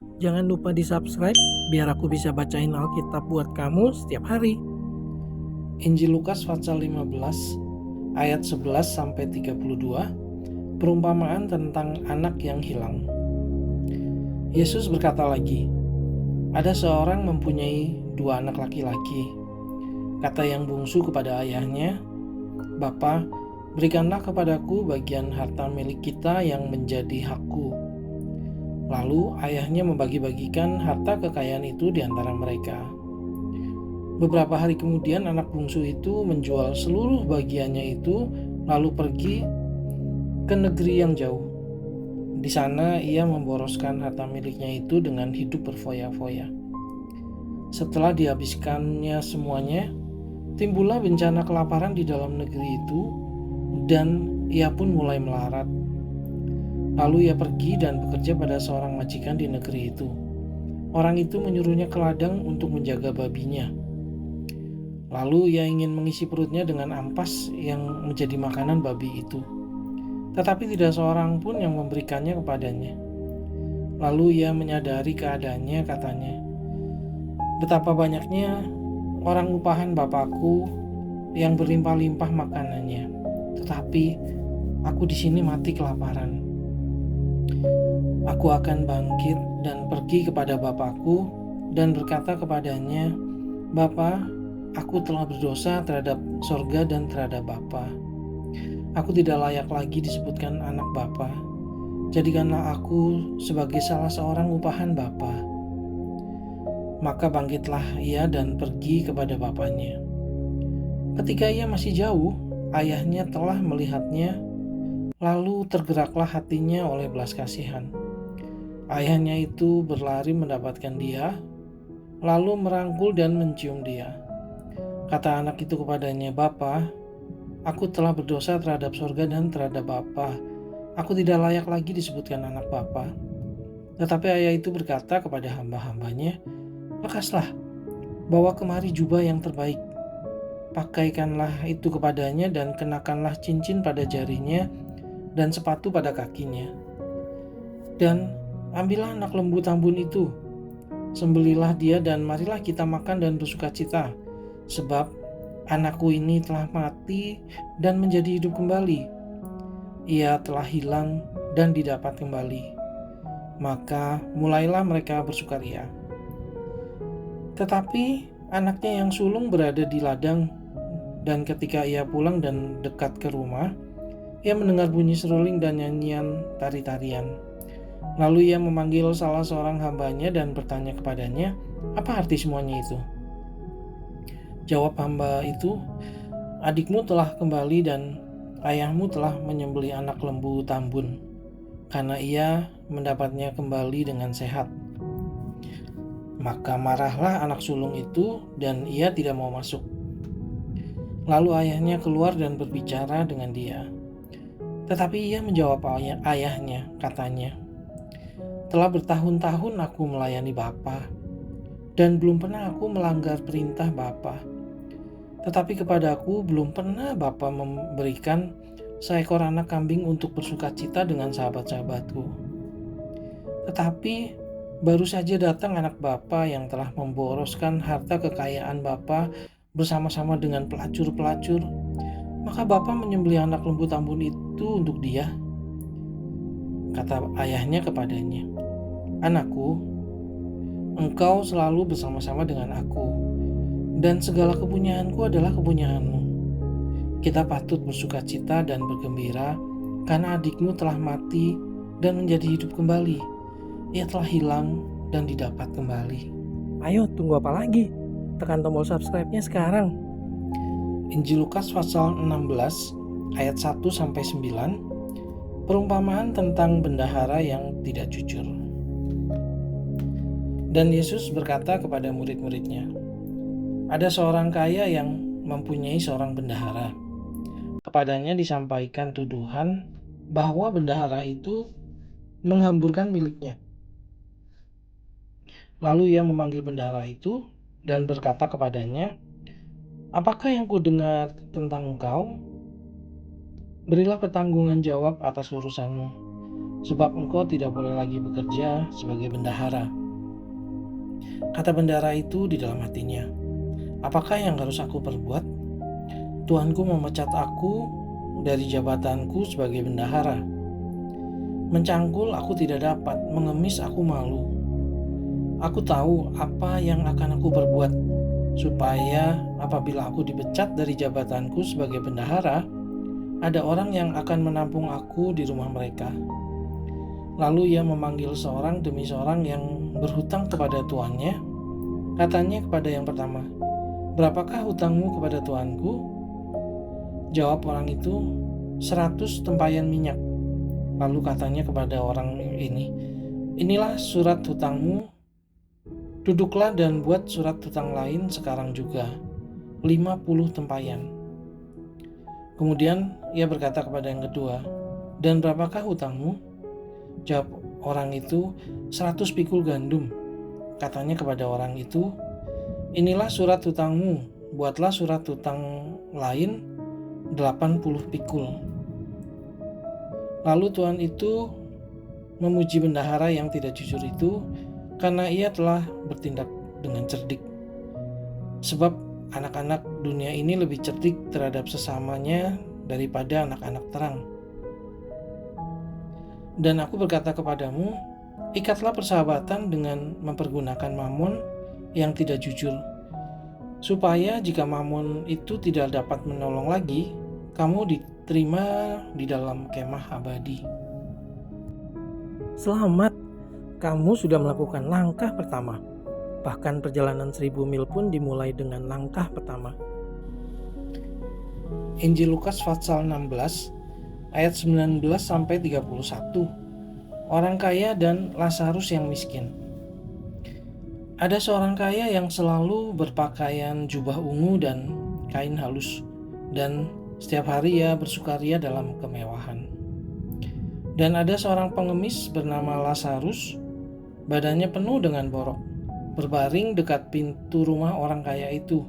Jangan lupa di-subscribe biar aku bisa bacain Alkitab buat kamu setiap hari. Injil Lukas pasal 15 ayat 11 sampai 32, perumpamaan tentang anak yang hilang. Yesus berkata lagi, ada seorang mempunyai 2 anak laki-laki. Kata yang bungsu kepada ayahnya, "Bapa, berikanlah kepadaku bagian harta milik kita yang menjadi hakku." Lalu ayahnya membagi-bagikan harta kekayaan itu di antara mereka. Beberapa hari kemudian anak bungsu itu menjual seluruh bagiannya itu lalu pergi ke negeri yang jauh. Di sana ia memboroskan harta miliknya itu dengan hidup berfoya-foya. Setelah dihabiskannya semuanya, timbullah bencana kelaparan di dalam negeri itu dan ia pun mulai melarat. Lalu ia pergi dan bekerja pada seorang majikan di negeri itu. Orang itu menyuruhnya ke ladang untuk menjaga babinya. Lalu ia ingin mengisi perutnya dengan ampas yang menjadi makanan babi itu. Tetapi tidak seorang pun yang memberikannya kepadanya. Lalu ia menyadari keadaannya, katanya, "Betapa banyaknya orang upahan Bapakku yang berlimpah-limpah makanannya, tetapi aku di sini mati kelaparan. Aku akan bangkit dan pergi kepada Bapakku dan berkata kepadanya, Bapa, aku telah berdosa terhadap sorga dan terhadap Bapa. Aku tidak layak lagi disebutkan anak Bapa. Jadikanlah aku sebagai salah seorang upahan Bapa." Maka bangkitlah ia dan pergi kepada bapaknya. Ketika ia masih jauh, ayahnya telah melihatnya, lalu tergeraklah hatinya oleh belas kasihan. Ayahnya itu berlari mendapatkan dia, lalu merangkul dan mencium dia. Kata anak itu kepadanya, "Bapa, aku telah berdosa terhadap sorga dan terhadap Bapa. Aku tidak layak lagi disebutkan anak Bapa." Tetapi ayah itu berkata kepada hamba-hambanya, "Lekaslah, bawa kemari jubah yang terbaik. Pakaikanlah itu kepadanya dan kenakanlah cincin pada jarinya dan sepatu pada kakinya. Dan ambillah anak lembu tambun itu, sembelilah dia dan marilah kita makan dan bersukacita, sebab anakku ini telah mati dan menjadi hidup kembali. Ia telah hilang dan didapat kembali." Maka mulailah mereka bersukaria. Tetapi anaknya yang sulung berada di ladang, dan ketika ia pulang dan dekat ke rumah, ia mendengar bunyi seruling dan nyanyian tari-tarian. Lalu ia memanggil salah seorang hambanya dan bertanya kepadanya, "Apa arti semuanya itu?" Jawab hamba itu, "Adikmu telah kembali dan ayahmu telah menyembelih anak lembu tambun, karena ia mendapatnya kembali dengan sehat." Maka marahlah anak sulung itu dan ia tidak mau masuk. Lalu ayahnya keluar dan berbicara dengan dia. Tetapi ia menjawab ayahnya, katanya, "Telah bertahun-tahun aku melayani Bapa, dan belum pernah aku melanggar perintah Bapa. Tetapi kepadaku belum pernah Bapa memberikan seekor anak kambing untuk bersukacita dengan sahabat-sahabatku. Tetapi baru saja datang anak Bapa yang telah memboroskan harta kekayaan Bapa bersama-sama dengan pelacur-pelacur. Maka Bapa menyembelih anak lembu tambun itu untuk dia." Kata ayahnya kepadanya, "Anakku, engkau selalu bersama-sama dengan aku, dan segala kepunyaanku adalah kepunyaanmu. Kita patut bersukacita dan bergembira, karena adikmu telah mati dan menjadi hidup kembali. Ia telah hilang dan didapat kembali." Ayo, tunggu apa lagi? Tekan tombol subscribe-nya sekarang. Injil Lukas pasal 16 ayat 1-9, perumpamaan tentang bendahara yang tidak jujur. Dan Yesus berkata kepada murid-muridnya, ada seorang kaya yang mempunyai seorang bendahara. Kepadanya disampaikan tuduhan bahwa bendahara itu menghamburkan miliknya. Lalu ia memanggil bendahara itu dan berkata kepadanya, "Apakah yang kudengar tentang engkau? Berilah pertanggungan jawab atas urusanmu. sebab engkau tidak boleh lagi bekerja sebagai bendahara." Kata bendahara itu di dalam hatinya, "Apakah yang harus aku perbuat? Tuanku memecat aku dari jabatanku sebagai bendahara. Mencangkul aku tidak dapat, mengemis aku malu. Aku tahu apa yang akan aku perbuat, supaya apabila aku dipecat dari jabatanku sebagai bendahara, ada orang yang akan menampung aku di rumah mereka." Lalu ia memanggil seorang demi seorang yang berhutang kepada tuannya. Katanya kepada yang pertama, "Berapakah hutangmu kepada tuanku?" Jawab orang itu, 100 tempayan minyak. Lalu katanya kepada orang ini, "Inilah surat hutangmu. Duduklah dan buat surat hutang lain sekarang juga, 50 tempayan." Kemudian ia berkata kepada yang kedua, "Dan berapakah hutangmu?" Jawab orang itu, 100 pikul gandum. Katanya kepada orang itu, "Inilah surat hutangmu. Buatlah surat hutang lain 80 pikul." Lalu tuan itu memuji bendahara yang tidak jujur itu karena ia telah bertindak dengan cerdik. Sebab anak-anak dunia ini lebih cerdik terhadap sesamanya daripada anak-anak terang. Dan aku berkata kepadamu, ikatlah persahabatan dengan mempergunakan mamon yang tidak jujur, supaya jika mamon itu tidak dapat menolong lagi, kamu diterima di dalam kemah abadi. Selamat, kamu sudah melakukan langkah pertama. Bahkan perjalanan 1000 mil pun dimulai dengan langkah pertama. Injil Lukas pasal 16 ayat 19-31. Orang kaya dan Lazarus yang miskin. Ada seorang kaya yang selalu berpakaian jubah ungu dan kain halus, dan setiap hari ia bersukaria dalam kemewahan. Dan ada seorang pengemis bernama Lazarus, badannya penuh dengan borok, berbaring dekat pintu rumah orang kaya itu,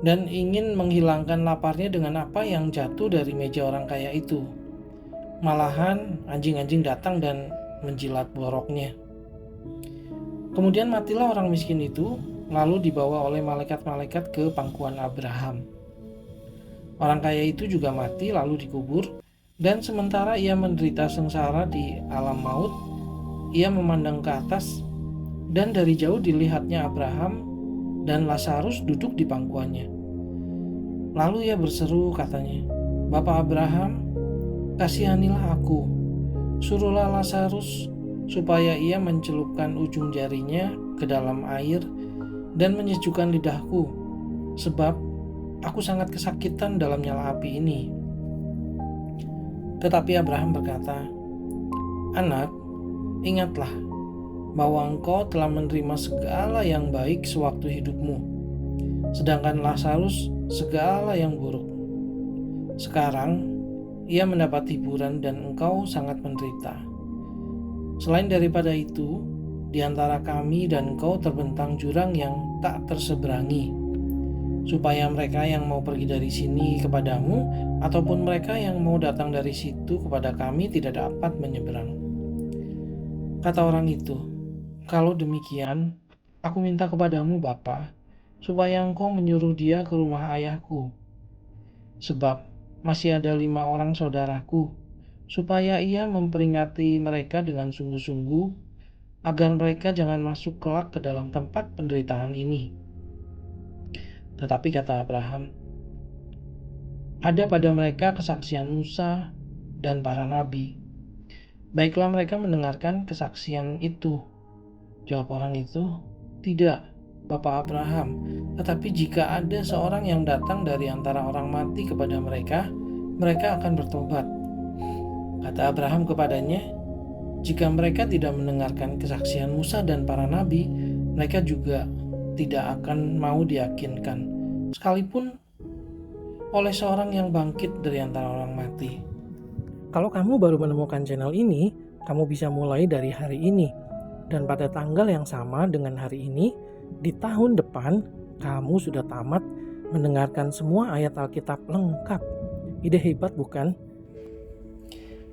dan ingin menghilangkan laparnya dengan apa yang jatuh dari meja orang kaya itu. Malahan anjing-anjing datang dan menjilat boroknya. Kemudian matilah orang miskin itu, lalu dibawa oleh malaikat-malaikat ke pangkuan Abraham. Orang kaya itu juga mati lalu dikubur, dan sementara ia menderita sengsara di alam maut, ia memandang ke atas, dan dari jauh dilihatnya Abraham dan Lazarus duduk di pangkuannya. Lalu ia berseru, katanya, "Bapa Abraham, kasihanilah aku, suruhlah Lazarus supaya ia mencelupkan ujung jarinya ke dalam air dan menyejukkan lidahku, sebab aku sangat kesakitan dalam nyala api ini." Tetapi Abraham berkata, "Anak, ingatlah bahwa engkau telah menerima segala yang baik sewaktu hidupmu, sedangkan Lazarus segala yang buruk. Sekarang ia mendapat hiburan dan engkau sangat menderita. Selain daripada itu, di antara kami dan engkau terbentang jurang yang tak terseberangi, supaya mereka yang mau pergi dari sini kepadamu ataupun mereka yang mau datang dari situ kepada kami tidak dapat menyeberang." Kata orang itu, "Kalau demikian, aku minta kepadamu Bapa, supaya engkau menyuruh dia ke rumah ayahku. Sebab masih ada 5 orang saudaraku, supaya ia memperingati mereka dengan sungguh-sungguh, agar mereka jangan masuk kelak ke dalam tempat penderitaan ini." Tetapi kata Abraham, "Ada pada mereka kesaksian Musa dan para nabi. Baiklah mereka mendengarkan kesaksian itu." Jawab orang itu, "Tidak, Bapa Abraham, tetapi jika ada seorang yang datang dari antara orang mati kepada mereka, mereka akan bertobat." Kata Abraham kepadanya, "Jika mereka tidak mendengarkan kesaksian Musa dan para nabi, mereka juga tidak akan mau diyakinkan, sekalipun oleh seorang yang bangkit dari antara orang mati." Kalau kamu baru menemukan channel ini, kamu bisa mulai dari hari ini. Dan pada tanggal yang sama dengan hari ini, di tahun depan, kamu sudah tamat mendengarkan semua ayat Alkitab lengkap. Ide hebat bukan?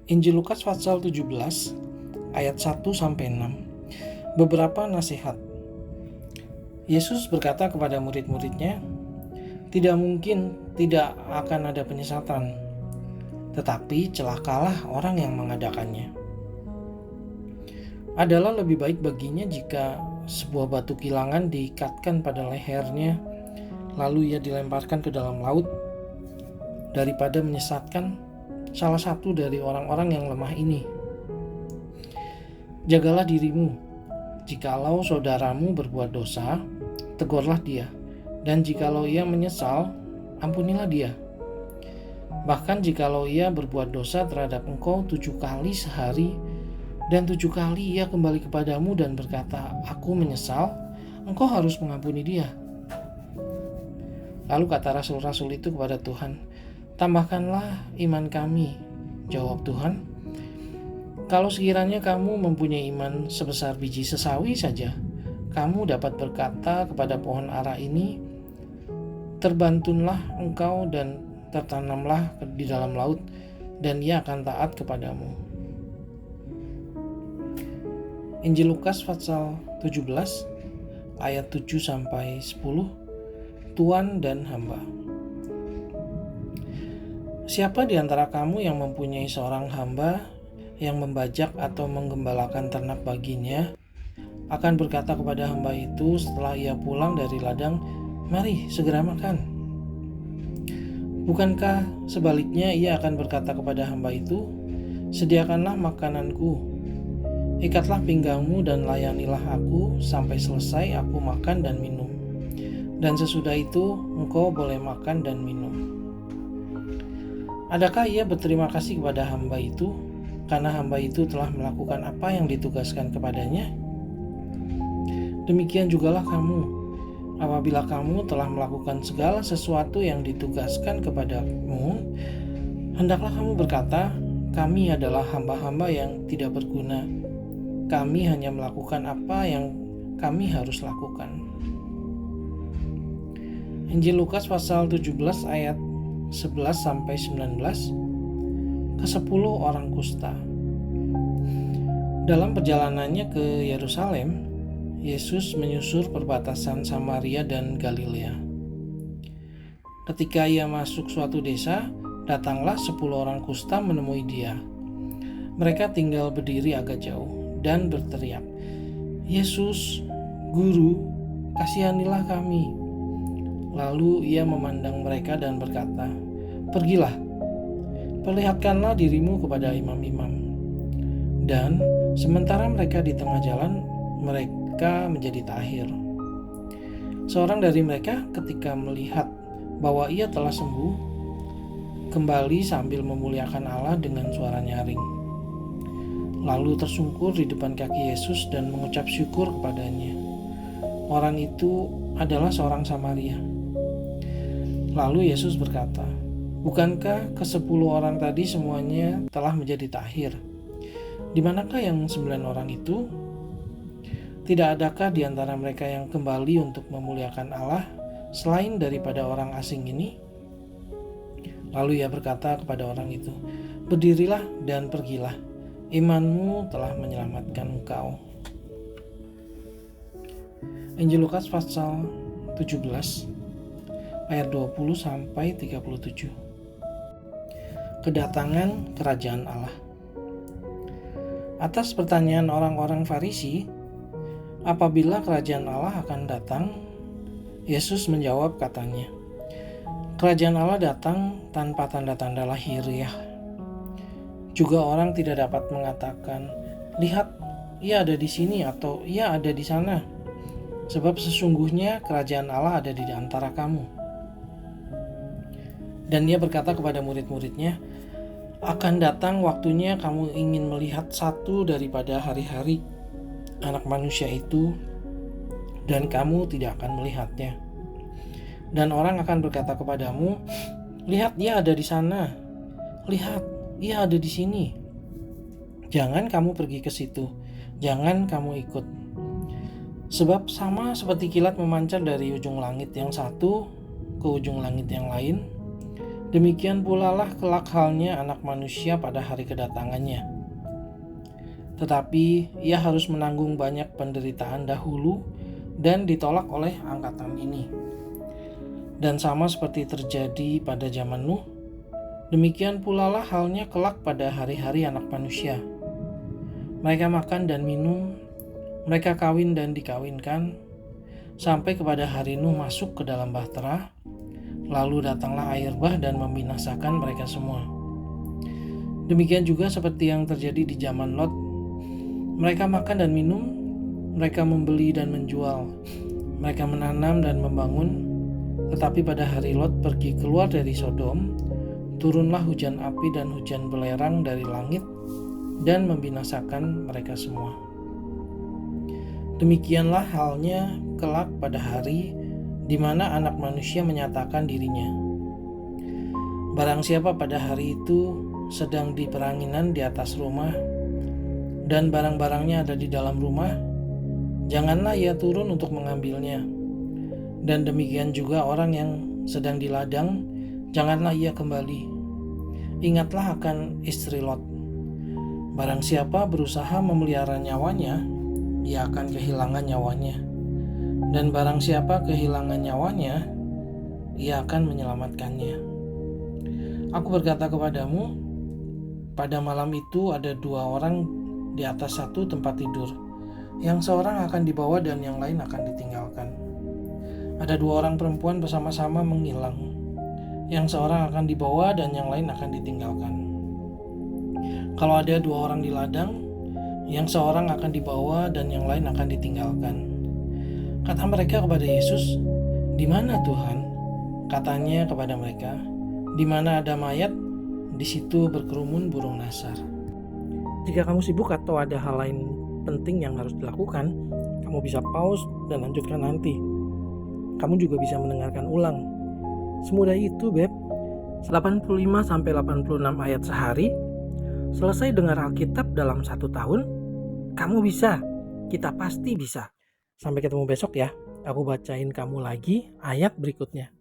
Injil Lukas pasal 17 ayat 1-6. Beberapa nasihat. Yesus berkata kepada murid-muridnya, "Tidak mungkin tidak akan ada penyesatan, tetapi celakalah orang yang mengadakannya. Adalah lebih baik baginya jika sebuah batu kilangan diikatkan pada lehernya, lalu ia dilemparkan ke dalam laut, daripada menyesatkan salah satu dari orang-orang yang lemah ini. Jagalah dirimu. Jikalau saudaramu berbuat dosa, tegurlah dia, dan jikalau ia menyesal, ampunilah dia. Bahkan jikalau ia berbuat dosa terhadap engkau 7 kali sehari, dan 7 kali ia kembali kepadamu dan berkata, 'Aku menyesal,' engkau harus mengampuni dia." Lalu kata rasul-rasul itu kepada Tuhan, "Tambahkanlah iman kami." Jawab Tuhan, "Kalau sekiranya kamu mempunyai iman sebesar biji sesawi saja, kamu dapat berkata kepada pohon ara ini, 'Terbantunlah engkau dan tertanamlah di dalam laut,' dan ia akan taat kepadamu." Injil Lukas pasal 17 ayat 7-10. Tuan dan hamba. Siapa di antara kamu yang mempunyai seorang hamba yang membajak atau menggembalakan ternak baginya, akan berkata kepada hamba itu setelah ia pulang dari ladang, "Mari segera makan"? Bukankah sebaliknya ia akan berkata kepada hamba itu, "Sediakanlah makananku, ikatlah pinggangmu dan layanilah aku sampai selesai aku makan dan minum. Dan sesudah itu engkau boleh makan dan minum." Adakah ia berterima kasih kepada hamba itu karena hamba itu telah melakukan apa yang ditugaskan kepadanya? Demikian jugalah kamu, apabila kamu telah melakukan segala sesuatu yang ditugaskan kepadamu, hendaklah kamu berkata, "Kami adalah hamba-hamba yang tidak berguna. Kami hanya melakukan apa yang kami harus lakukan." Injil Lukas pasal 17 ayat 11-19. Ke-10 orang kusta. Dalam perjalanannya ke Yerusalem, Yesus menyusur perbatasan Samaria dan Galilea. Ketika ia masuk suatu desa, datanglah 10 orang kusta menemui dia. Mereka tinggal berdiri agak jauh dan berteriak, "Yesus, Guru, kasihanilah kami." Lalu ia memandang mereka dan berkata, "Pergilah, perlihatkanlah dirimu kepada imam-imam." Dan sementara mereka di tengah jalan, mereka menjadi tahir. Seorang dari mereka ketika melihat bahwa ia telah sembuh, kembali sambil memuliakan Allah dengan suara nyaring. Lalu tersungkur di depan kaki Yesus dan mengucap syukur kepadanya. Orang itu adalah seorang Samaria. Lalu Yesus berkata, "Bukankah ke-10 orang tadi semuanya telah menjadi tahir? Di manakah yang 9 orang itu? Tidak adakah di antara mereka yang kembali untuk memuliakan Allah selain daripada orang asing ini?" Lalu ia berkata kepada orang itu, "Berdirilah dan pergilah, imanmu telah menyelamatkan engkau." Injil Lukas pasal 17 ayat 20-37. Kedatangan kerajaan Allah. Atas pertanyaan orang-orang Farisi, apabila kerajaan Allah akan datang, Yesus menjawab katanya, "Kerajaan Allah datang tanpa tanda-tanda lahiriah. Juga orang tidak dapat mengatakan, 'Lihat, ia ada di sini,' atau 'ia ada di sana,' sebab sesungguhnya kerajaan Allah ada di antara kamu." Dan ia berkata kepada murid-muridnya, "Akan datang waktunya kamu ingin melihat satu daripada hari-hari Anak Manusia itu, dan kamu tidak akan melihatnya. Dan orang akan berkata kepadamu, 'Lihat, ia ada di sana. Lihat, ia ada di sini.' Jangan kamu pergi ke situ, jangan kamu ikut. Sebab sama seperti kilat memancar dari ujung langit yang satu ke ujung langit yang lain, Demikian pula lah kelak halnya Anak Manusia pada hari kedatangannya. Tetapi ia harus menanggung banyak penderitaan dahulu dan ditolak oleh angkatan ini. Dan sama seperti terjadi pada zaman Nuh, demikian pula lah halnya kelak pada hari-hari Anak Manusia. Mereka makan dan minum, mereka kawin dan dikawinkan, sampai kepada hari Nuh masuk ke dalam bahtera. Lalu datanglah air bah dan membinasakan mereka semua. Demikian juga seperti yang terjadi di zaman Lot. Mereka makan dan minum, mereka membeli dan menjual, mereka menanam dan membangun. Tetapi pada hari Lot pergi keluar dari Sodom, turunlah hujan api dan hujan belerang dari langit dan membinasakan mereka semua. Demikianlah halnya kelak pada hari di mana Anak Manusia menyatakan dirinya. Barang siapa pada hari itu sedang di peranginan di atas rumah dan barang-barangnya ada di dalam rumah, janganlah ia turun untuk mengambilnya. Dan demikian juga orang yang sedang di ladang, janganlah ia kembali. Ingatlah akan istri Lot. Barang siapa berusaha memelihara nyawanya, ia akan kehilangan nyawanya. Dan barang siapa kehilangan nyawanya, ia akan menyelamatkannya. Aku berkata kepadamu, pada malam itu ada 2 orang di atas satu tempat tidur. Yang seorang akan dibawa dan yang lain akan ditinggalkan. Ada 2 orang perempuan bersama-sama menghilang. Yang seorang akan dibawa dan yang lain akan ditinggalkan. Kalau ada 2 orang di ladang, yang seorang akan dibawa dan yang lain akan ditinggalkan. Kata mereka kepada Yesus, "Di mana Tuhan?" Katanya kepada mereka, "Di mana ada mayat, di situ berkerumun burung nasar." Jika kamu sibuk atau ada hal lain penting yang harus dilakukan, kamu bisa pause dan lanjutkan nanti. Kamu juga bisa mendengarkan ulang. Semudah itu, Beb. 85-86 ayat sehari. Selesai dengar Alkitab dalam 1 tahun. Kamu bisa. Kita pasti bisa. Sampai ketemu besok ya. Aku bacain kamu lagi ayat berikutnya.